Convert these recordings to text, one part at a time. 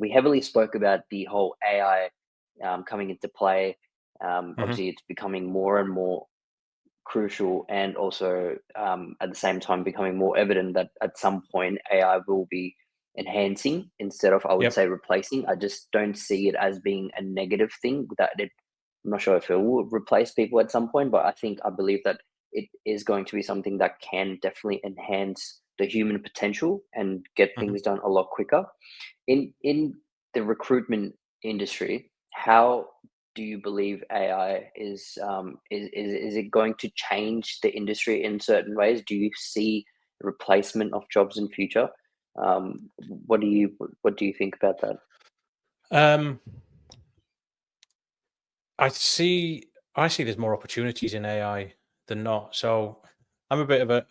we heavily spoke about the whole AI coming into play. Hmm. Obviously, it's becoming more and more crucial, and also at the same time becoming more evident that at some point AI will be enhancing instead of, I would Yep. say, replacing. I just don't see it as being a negative thing. I'm not sure if it will replace people at some point, but I believe that it is going to be something that can definitely enhance the human potential and get Hmm. things done a lot quicker. In the recruitment industry, how do you believe AI is it going to change the industry in certain ways? Do you see replacement of jobs in future? What do you think about that? Um, I see. I see there's more opportunities in AI than not. So I'm a bit of a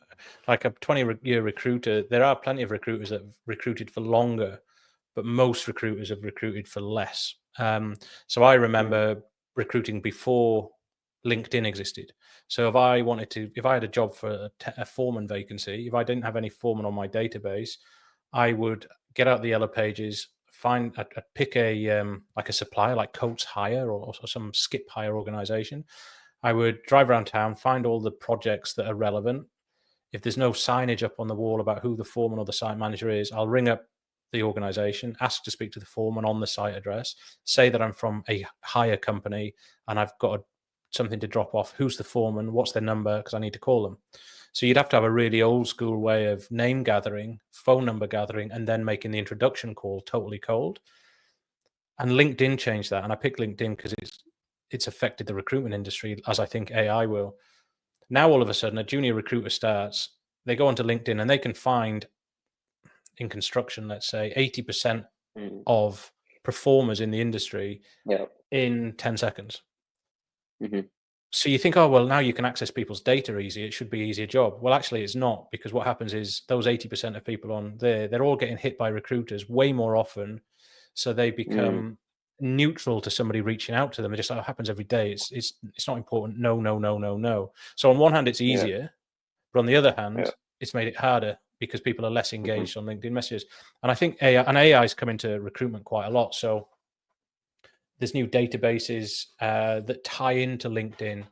like a 20-year recruiter. There are plenty of recruiters that have recruited for longer, but most recruiters have recruited for less. So I Mm, remember recruiting before LinkedIn existed. So if I had a job for a foreman vacancy, if I didn't have any foreman on my database, I would get out the yellow pages, I'd pick a like a supplier like Coates Hire or some skip hire organization. I would drive around town, find all the projects that are relevant. If there's no signage up on the wall about who the foreman or the site manager is, I'll ring up the organization, ask to speak to the foreman on the site address, say that I'm from a hire company and I've got something to drop off. Who's the foreman? What's their number? Because I need to call them. So you'd have to have a really old school way of name gathering, phone number gathering, and then making the introduction call totally cold. And LinkedIn changed that. And I picked LinkedIn because it's affected the recruitment industry as I think AI will. Now all of a sudden a junior recruiter starts, they go onto LinkedIn and they can find in construction, let's say 80% mm, of performers in the industry yeah. in 10 seconds. Hmm. So you think, oh, well, now you can access people's data easy. It should be an easier job. Well, actually, it's not, because what happens is those 80% of people on there, they're all getting hit by recruiters way more often. So they Mm, become neutral to somebody reaching out to them. It just happens every day. It's not important. No, no, no, no, no. So on one hand, it's yeah. easier, but on the other Yeah. hand, it's made it harder because people are less Hmm. engaged on LinkedIn messages. And I think AI is come into recruitment quite a lot. So there's new databases that tie into LinkedIn.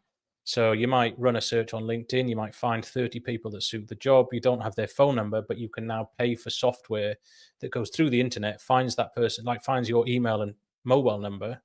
So you might run a search on LinkedIn, you might find 30 people that suit the job. You don't have their phone number, but you can now pay for software that goes through the internet, finds that person, like finds your email and mobile number,